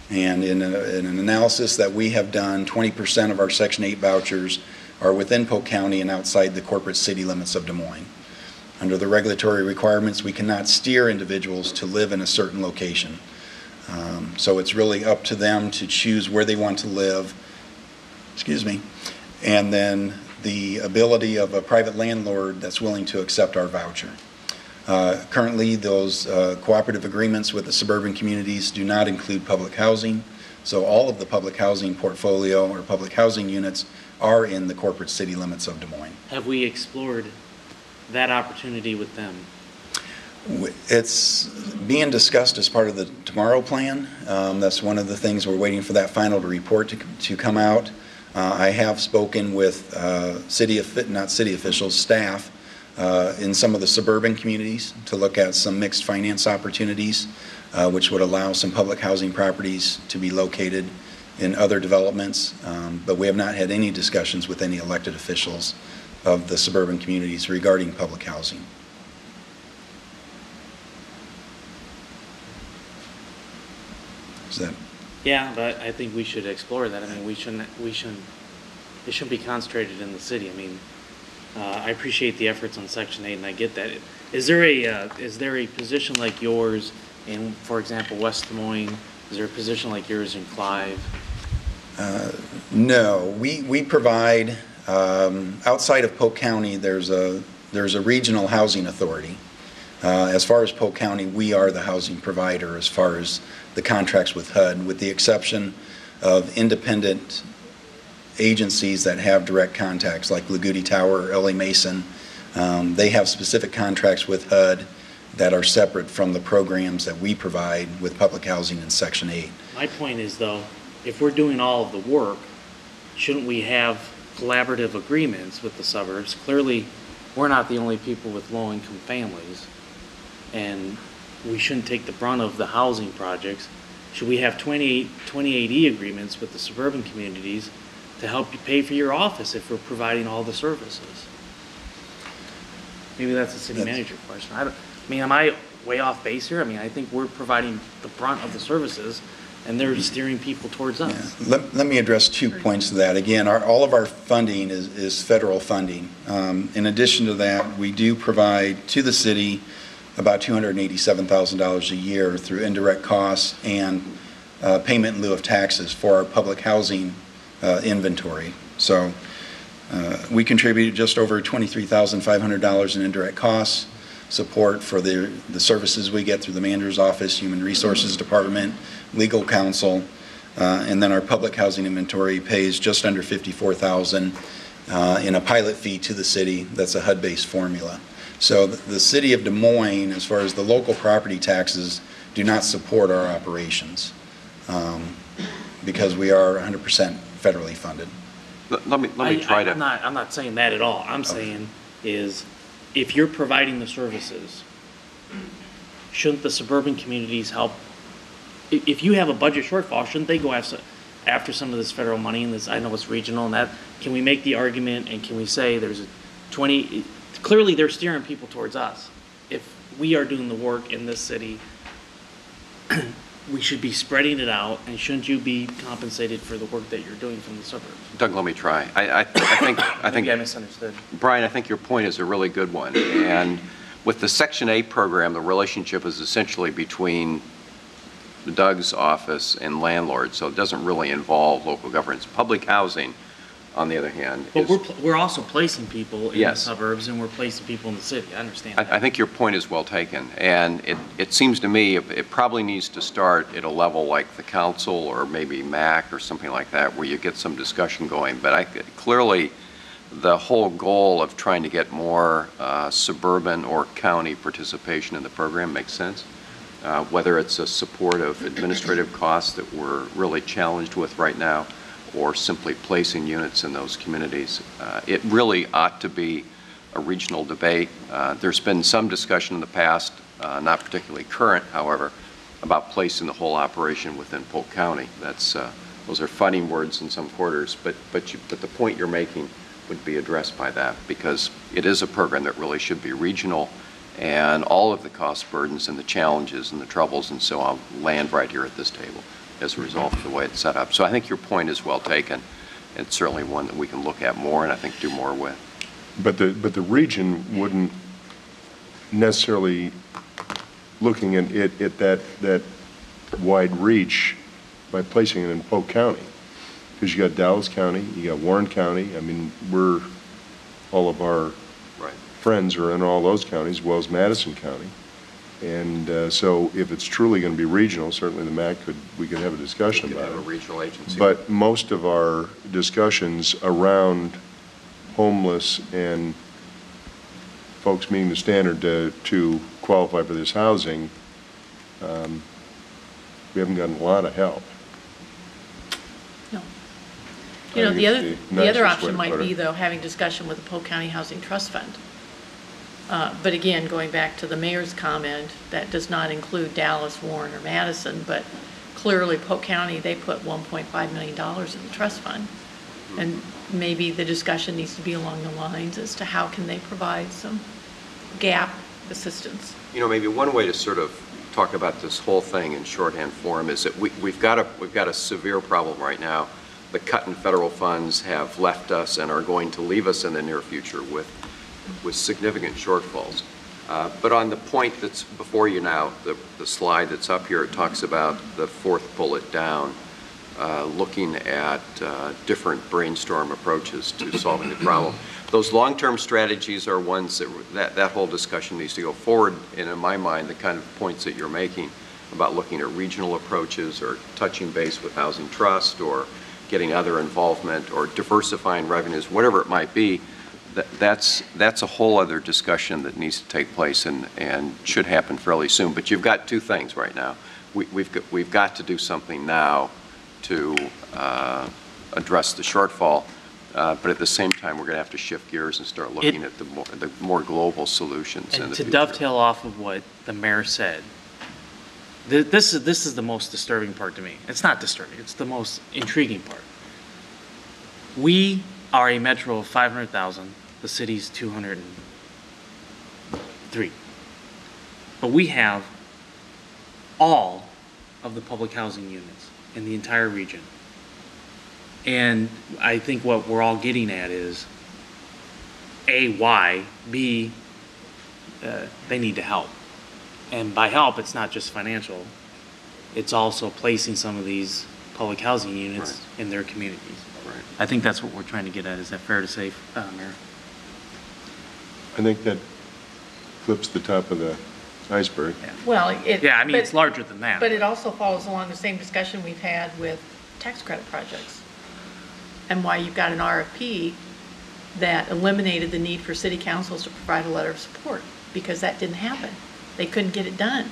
Speaker 7: And in an analysis that we have done, 20% of our Section 8 vouchers are within Polk County and outside the corporate city limits of Des Moines. Under the regulatory requirements, we cannot steer individuals to live in a certain location. So it's really up to them to choose where they want to live, and then the ability of a private landlord that's willing to accept our voucher. Currently, those cooperative agreements with the suburban communities do not include public housing, so all of the public housing portfolio or public housing units are in the corporate city limits of Des Moines.
Speaker 1: Have we explored that opportunity with them?
Speaker 7: It's being discussed as part of the Tomorrow Plan. That's one of the things we're waiting for that final report to come out. I have spoken with staff in some of the suburban communities to look at some mixed finance opportunities, which would allow some public housing properties to be located in other developments. But we have not had any discussions with any elected officials of the suburban communities regarding public housing. Is that?
Speaker 1: Yeah, but I think we should explore that. I mean, it shouldn't be concentrated in the city. I mean, I appreciate the efforts on Section 8, and I get that. Is there a position like yours in, for example, West Des Moines? Is there a position like yours in Clive?
Speaker 7: No, we provide, outside of Polk County, there's a regional housing authority. As far as Polk County, we are the housing provider as far as the contracts with HUD, with the exception of independent agencies that have direct contacts, like Lagudi Tower or LA Mason. They have specific contracts with HUD that are separate from the programs that we provide with public housing in Section 8.
Speaker 1: My point is, though, if we're doing all of the work, shouldn't we have collaborative agreements with the suburbs? Clearly, we're not the only people with low-income families, and we shouldn't take the brunt of the housing projects. Should we have 28E agreements with the suburban communities to help you pay for your office if we're providing all the services? Maybe that's a city manager question. way off base here? I mean, I think we're providing the brunt of the services, and they're steering people towards us.
Speaker 7: Let me address 2 points to that. Again, all of our funding is federal funding. In addition to that, we do provide to the city about $287,000 a year through indirect costs and payment in lieu of taxes for our public housing inventory. So we contribute just over $23,500 in indirect costs, support for the services we get through the manager's office, human resources department, legal counsel, and then our public housing inventory pays just under $54,000 in a pilot fee to the city. That's a HUD-based formula. So the city of Des Moines, as far as the local property taxes, do not support our operations because we are 100% federally funded.
Speaker 4: Let me try to.
Speaker 1: I'm not saying that at all. I'm saying is, if you're providing the services, shouldn't the suburban communities help? If you have a budget shortfall, shouldn't they go after some of this federal money? And this, I know it's regional, and that, can we make the argument and can we say there's a 20? Clearly, they're steering people towards us. If we are doing the work in this city, we should be spreading it out, and shouldn't you be compensated for the work that you're doing from the suburbs?
Speaker 4: Doug, let me try. I think
Speaker 1: Maybe I misunderstood.
Speaker 4: Brian, I think your point is a really good one. And with the Section 8 program, the relationship is essentially between Doug's office and landlords, so it doesn't really involve local governments. Public housing, on the other hand,
Speaker 1: but we're also placing people in
Speaker 4: Yes.
Speaker 1: the suburbs, and we're placing people in the city. I understand that.
Speaker 4: I think your point is well taken, and it seems to me it probably needs to start at a level like the council or maybe MAC or something like that, where you get some discussion going. But clearly, the whole goal of trying to get more suburban or county participation in the program makes sense. Whether it's a support of administrative costs that we're really challenged with right now, or simply placing units in those communities. It really ought to be a regional debate. There's been some discussion in the past, not particularly current, however, about placing the whole operation within Polk County. Those are fighting words in some quarters, but the point you're making would be addressed by that, because it is a program that really should be regional, and all of the cost burdens and the challenges and the troubles and so on land right here at this table as a result of the way it's set up. So I think your point is well taken. It's certainly one that we can look at more and I think do more with.
Speaker 3: But the region wouldn't necessarily looking at it at that wide reach by placing it in Polk County, because you got Dallas County, you got Warren County. I mean, all of our friends are in all those counties, as well as Madison County. And so if it's truly going to be regional, certainly the MAC we could have a discussion about it.
Speaker 4: Have a regional agency.
Speaker 3: But most of our discussions around homeless and folks meeting the standard to qualify for this housing, we haven't gotten a lot of help.
Speaker 2: No.
Speaker 3: I
Speaker 2: You know,
Speaker 3: think it's
Speaker 2: the other
Speaker 3: nicest way
Speaker 2: option
Speaker 3: to
Speaker 2: might
Speaker 3: put
Speaker 2: be,
Speaker 3: it.
Speaker 2: though, having discussion with the Polk County Housing Trust Fund. But again, going back to the mayor's comment, that does not include Dallas, Warren, or Madison, but clearly Polk County, they put $1.5 million in the trust fund. And maybe the discussion needs to be along the lines as to how can they provide some gap assistance.
Speaker 4: You know, maybe one way to sort of talk about this whole thing in shorthand form is that we've got a severe problem right now. The cut in federal funds have left us and are going to leave us in the near future with significant shortfalls. But on the point that's before you now, the slide that's up here, it talks about the fourth bullet down, looking at different brainstorm approaches to solving the problem. Those long-term strategies are ones that whole discussion needs to go forward, and in my mind, the kind of points that you're making about looking at regional approaches or touching base with Housing Trust or getting other involvement or diversifying revenues, whatever it might be, that's a whole other discussion that needs to take place and should happen fairly soon. But you've got two things right now. We've got to do something now to address the shortfall, but at the same time, we're going to have to shift gears and start looking at the more global solutions.
Speaker 1: And to dovetail off of what the mayor said, this is the most disturbing part to me. It's not disturbing, it's the most intriguing part. We are a metro of 500,000, the city's 203. but we have all of the public housing units in the entire region. And I think what we're all getting at is, A, why, B, they need to help. And by help, it's not just financial, it's also placing some of these public housing units in their communities.
Speaker 3: Right.
Speaker 1: I think that's what we're trying to get at. Is that fair to say, Mayor?
Speaker 3: I think that flips the top of the iceberg.
Speaker 2: Well,
Speaker 1: Yeah, I mean,
Speaker 2: but-
Speaker 1: it's larger than that.
Speaker 2: But it also follows along the same discussion we've had with tax credit projects, and why you've got an RFP that eliminated the need for city councils to provide a letter of support, because that didn't happen. They couldn't get it done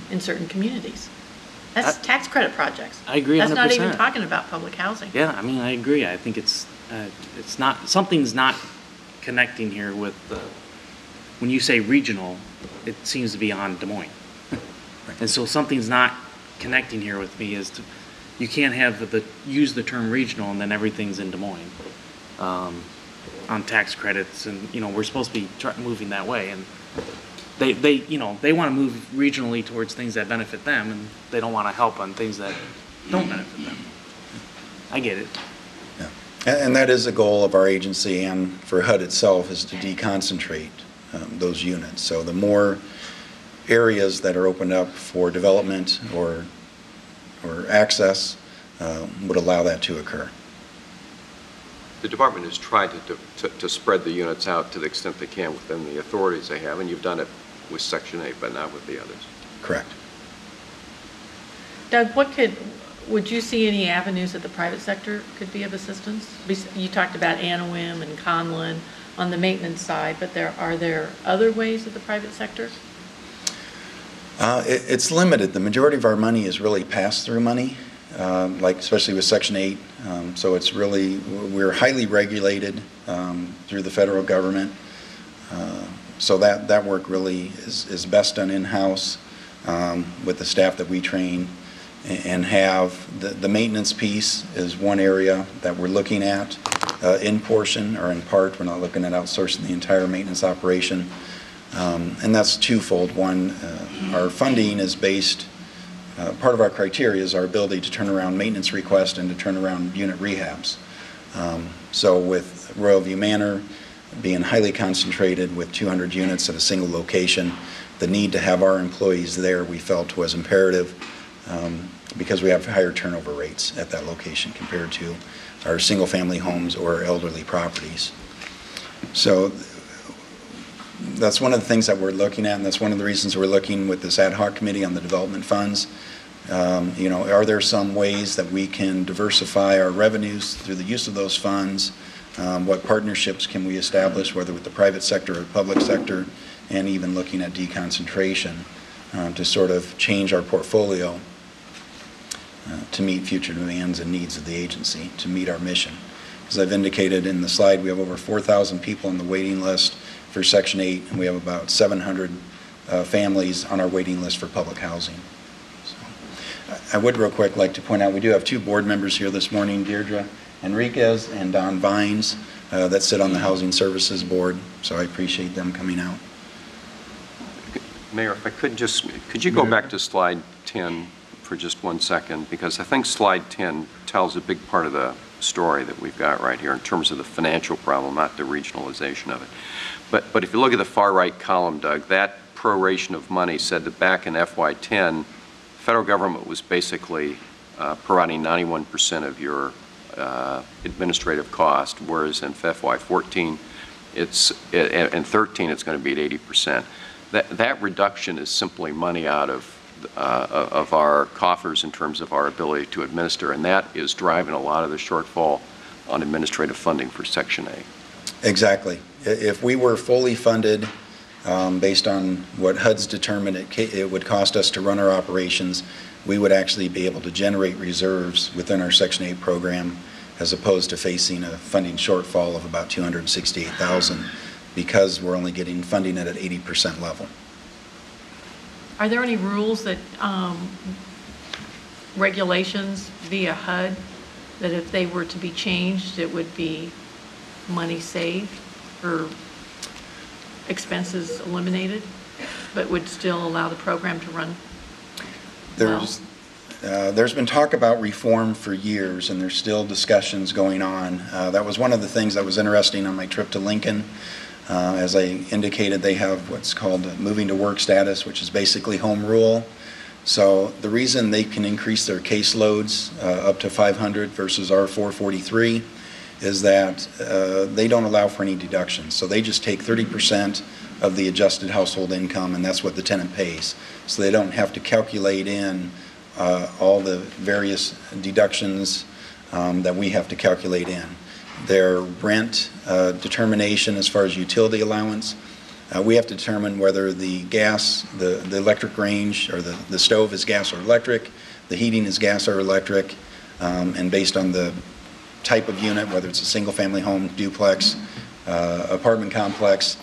Speaker 2: in certain communities. That's tax credit projects.
Speaker 1: I agree 100%.
Speaker 2: That's not even talking about public housing.
Speaker 1: Yeah, I mean, I agree. I think it's not, something's not connecting here with the, when you say regional, it seems to be on Des Moines. And so something's not connecting here with me is to, you can't have use the term regional and then everything's in Des Moines on tax credits, and, you know, we're supposed to be moving that way, and they you know, they want to move regionally towards things that benefit them, and they don't want to help on things that don't benefit them. I get it.
Speaker 7: Yeah. And that is a goal of our agency and for HUD itself, is to deconcentrate those units. So the more areas that are opened up for development or access would allow that to occur.
Speaker 4: The department has tried to spread the units out to the extent they can within the authorities they have, and you've done it with Section 8, but not with the others.
Speaker 7: Correct.
Speaker 2: Doug, would you see any avenues that the private sector could be of assistance? You talked about Anawim and Conlin on the maintenance side, but are there other ways that the private sector?
Speaker 7: It's limited. The majority of our money is really pass-through money, like especially with Section 8. So it's really, we're highly regulated through the federal government. So that work really is best done in-house with the staff that we train and have. The maintenance piece is one area that we're looking at in portion or in part. We're not looking at outsourcing the entire maintenance operation. And that's twofold. One, our funding is based, part of our criteria is our ability to turn around maintenance requests and to turn around unit rehabs. So with Royal View Manor being highly concentrated with 200 units at a single location, the need to have our employees there we felt was imperative because we have higher turnover rates at that location compared to our single-family homes or elderly properties. So that's one of the things that we're looking at, and that's one of the reasons we're looking with this ad hoc committee on the development funds. You know, are there some ways that we can diversify our revenues through the use of those funds? What partnerships can we establish, whether with the private sector or public sector, and even looking at deconcentration to sort of change our portfolio to meet future demands and needs of the agency, to meet our mission. As I've indicated in the slide, we have over 4,000 people on the waiting list for Section 8, and we have about 700 families on our waiting list for public housing. So, I would real quick like to point out we do have two board members here this morning, Deirdre Enriquez and Don Vines, that sit on the Housing Services Board, so I appreciate them coming out.
Speaker 4: Mayor, if I could you go back to slide 10 for just 1 second, because I think slide 10 tells a big part of the story that we've got right here in terms of the financial problem, not the regionalization of it. But if you look at the far right column, Doug, that proration of money said that back in FY10, federal government was basically providing 91% of your administrative cost, whereas in FY14, and 13, it's going to be at 80%. That reduction is simply money out of our coffers in terms of our ability to administer, and that is driving a lot of the shortfall on administrative funding for Section 8.
Speaker 7: Exactly. If we were fully funded based on what HUD's determined it would cost us to run our operations, we would actually be able to generate reserves within our Section 8 program as opposed to facing a funding shortfall of about $268,000 because we're only getting funding at an 80% level.
Speaker 2: Are there any rules that, regulations via HUD, that if they were to be changed, it would be money saved or expenses eliminated? but would still allow the program to run well?
Speaker 7: There's been talk about reform for years, and there's still discussions going on. That was one of the things that was interesting on my trip to Lincoln. As I indicated, they have what's called moving to work status, which is basically home rule. So the reason they can increase their caseloads up to 500 versus our 443 is that they don't allow for any deductions. So they just take 30% of the adjusted household income, and that's what the tenant pays. So they don't have to calculate in all the various deductions that we have to calculate in. Their rent determination as far as utility allowance, we have to determine whether the gas, the electric range, or the stove is gas or electric, the heating is gas or electric, and based on the type of unit, whether it's a single-family home, duplex, apartment complex,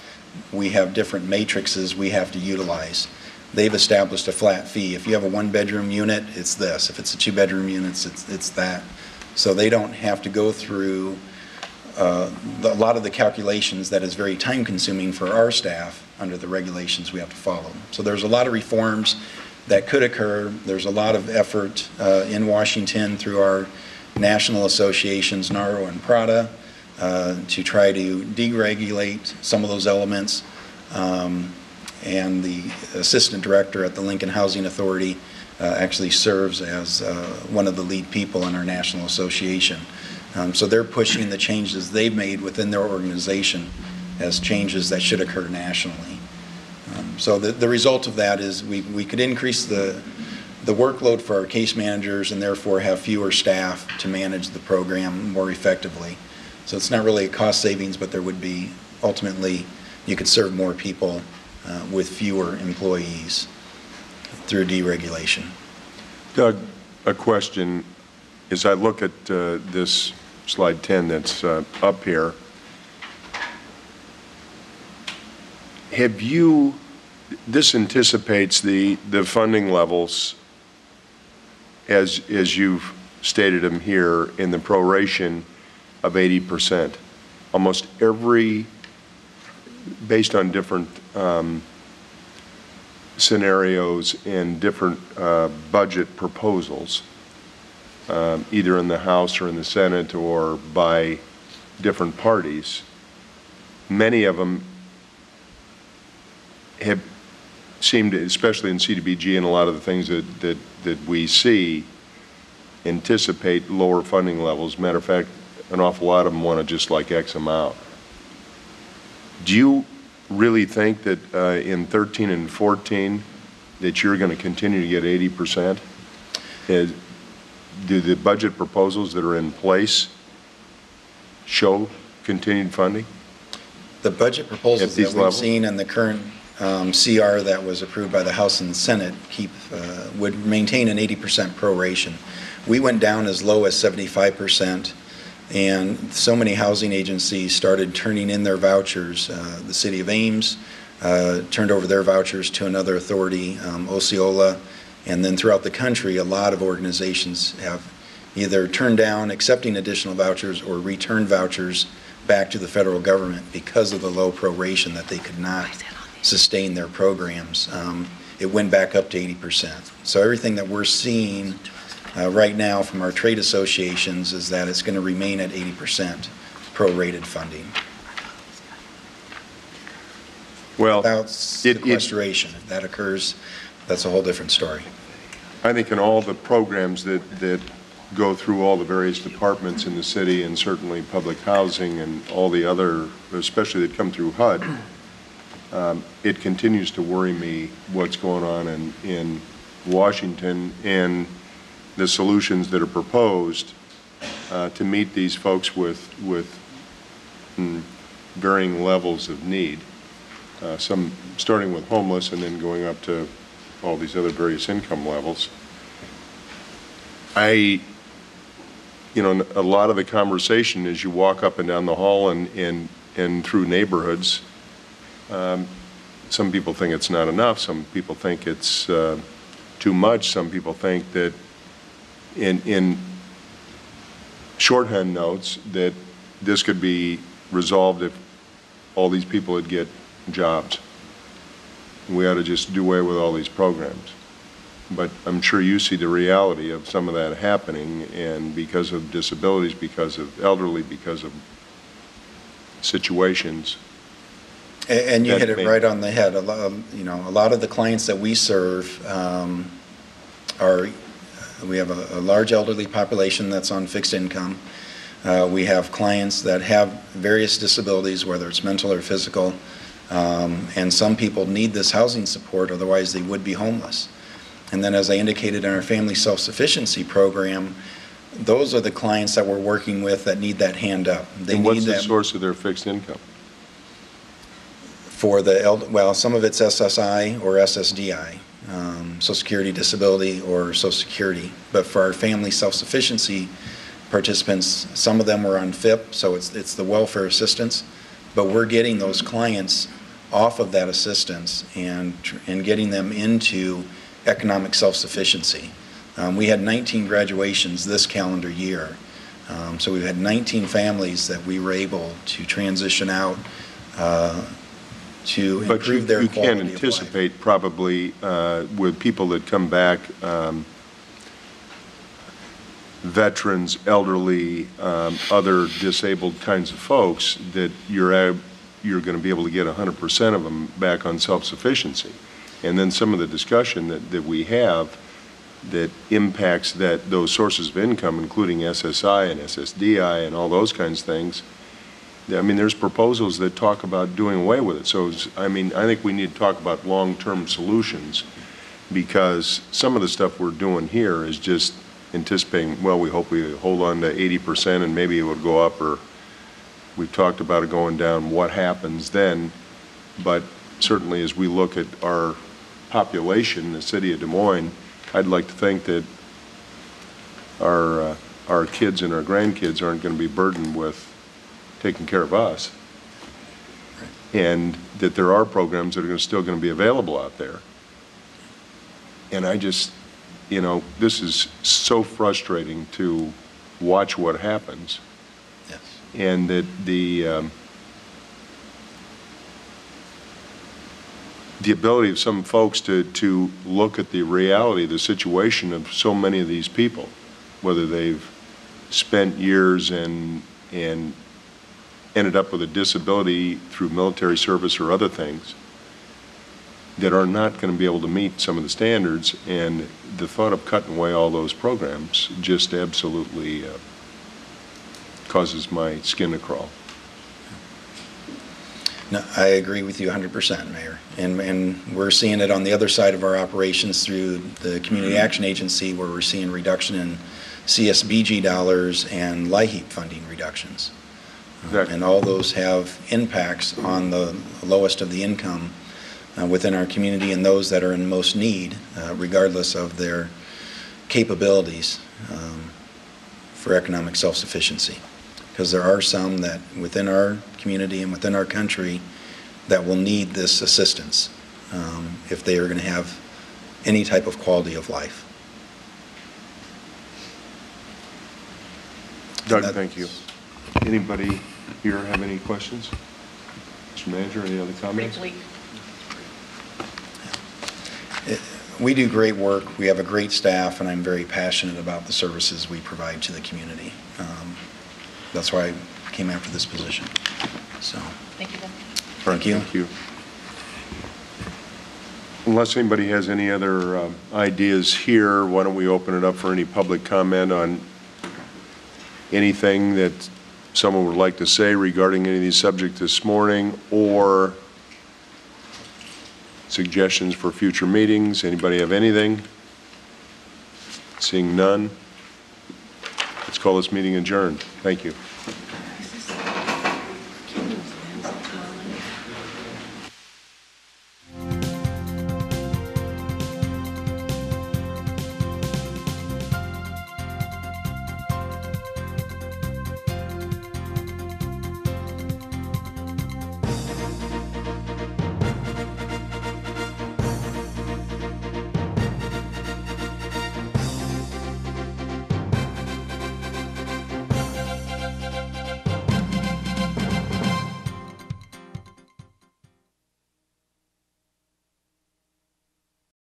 Speaker 7: we have different matrices we have to utilize. They've established a flat fee. If you have a one-bedroom unit, it's this. If it's a two-bedroom unit, it's that. So they don't have to go through a lot of the calculations that is very time-consuming for our staff under the regulations we have to follow. So there's a lot of reforms that could occur. There's a lot of effort in Washington through our national associations, NARO and PRADA, to try to deregulate some of those elements. And the assistant director at the Lincoln Housing Authority actually serves as one of the lead people in our national association. So they're pushing the changes they've made within their organization as changes that should occur nationally. So the result of that is we could increase the workload for our case managers and therefore have fewer staff to manage the program more effectively. So it's not really a cost savings, but there would be, ultimately, you could serve more people with fewer employees through deregulation.
Speaker 3: Doug, a question. As I look at this slide 10 that's up here, this anticipates the funding levels as you've stated them here in the proration of 80%. Almost every, based on different scenarios and different budget proposals, either in the House or in the Senate or by different parties, many of them have seemed, especially in CDBG and a lot of the things that we see, anticipate lower funding levels. Matter of fact, an awful lot of them want to just like X amount. Do you really think that in 13 and 14 that you're going to continue to get 80%? Do the budget proposals that are in place show continued funding?
Speaker 7: The budget proposals that we've seen in the current CR that was approved by the House and the Senate would maintain an 80% proration. We went down as low as 75%. And so many housing agencies started turning in their vouchers. The City of Ames turned over their vouchers to another authority, Osceola, and then throughout the country, a lot of organizations have either turned down accepting additional vouchers or returned vouchers back to the federal government because of the low proration that they could not sustain their programs. It went back up to 80%. So everything that we're seeing right now from our trade associations is that it's going to remain at 80% prorated funding.
Speaker 3: Well,
Speaker 7: without sequestration. If that occurs, that's a whole different story.
Speaker 3: I think in all the programs that go through all the various departments in the city, and certainly public housing and all the other, especially that come through HUD, it continues to worry me what's going on in Washington and the solutions that are proposed to meet these folks with varying levels of need. Some starting with homeless and then going up to all these other various income levels. A lot of the conversation as you walk up and down the hall and through neighborhoods, some people think it's not enough, some people think it's too much, some people think that in shorthand notes that this could be resolved if all these people would get jobs. We ought to just do away with all these programs. But I'm sure you see the reality of some of that happening, and because of disabilities, because of elderly, because of situations.
Speaker 7: And you
Speaker 3: that
Speaker 7: hit it
Speaker 3: may-
Speaker 7: right on the head. A lot of the clients that we serve we have a large elderly population that's on fixed income. We have clients that have various disabilities, whether it's mental or physical, and some people need this housing support, otherwise they would be homeless. And then, as I indicated in our family self-sufficiency program, those are the clients that we're working with that need that hand up. They
Speaker 3: And what's
Speaker 7: need
Speaker 3: the
Speaker 7: that
Speaker 3: source of their fixed income?
Speaker 7: for well, some of it's SSI or SSDI, Social Security Disability or Social Security. But for our family self-sufficiency participants, some of them are on FIP, so it's the welfare assistance. But we're getting those clients off of that assistance and getting them into economic self-sufficiency. We had 19 graduations this calendar year. So we've had 19 families that we were able to transition out to
Speaker 3: But
Speaker 7: improve their
Speaker 3: you
Speaker 7: quality
Speaker 3: can
Speaker 7: of life.
Speaker 3: anticipate probably with people that come back, veterans, elderly, other disabled kinds of folks, that you're going to be able to get 100% of them back on self-sufficiency. And then some of the discussion that we have that impacts those sources of income, including SSI and SSDI and all those kinds of things. I mean, there's proposals that talk about doing away with it. So, I think we need to talk about long-term solutions, because some of the stuff we're doing here is just anticipating, well, we hope we hold on to 80% and maybe it would go up, or we've talked about it going down, what happens then. But certainly as we look at our population in the city of Des Moines, I'd like to think that our kids and our grandkids aren't going to be burdened with taking care of us, and that there are programs that are still going to be available out there. And I just, this is so frustrating to watch what happens.
Speaker 7: Yes.
Speaker 3: And that the ability of some folks to look at the reality of the situation of so many of these people, whether they've spent years and ended up with a disability through military service or other things, that are not going to be able to meet some of the standards. And the thought of cutting away all those programs just absolutely causes my skin to crawl.
Speaker 7: No, I agree with you 100%, Mayor. And we're seeing it on the other side of our operations through the Community Action Agency, where we're seeing reduction in CSBG dollars and LIHEAP funding reductions.
Speaker 3: Exactly.
Speaker 7: And all those have impacts on the lowest of the income within our community, and those that are in most need, regardless of their capabilities for economic self-sufficiency. Because there are some that within our community and within our country that will need this assistance if they are going to have any type of quality of life.
Speaker 3: Doug, thank you. Anybody here have any questions? Mr. Manager, any other comments?
Speaker 2: Briefly.
Speaker 7: We do great work. We have a great staff, and I'm very passionate about the services we provide to the community. That's why I came after this position. So,
Speaker 2: Thank you, Ben.
Speaker 7: thank you.
Speaker 3: Thank you. Unless anybody has any other ideas here, why don't we open it up for any public comment on anything that someone would like to say regarding any of these subjects this morning, or suggestions for future meetings? Anybody have anything? Seeing none, let's call this meeting adjourned. Thank you.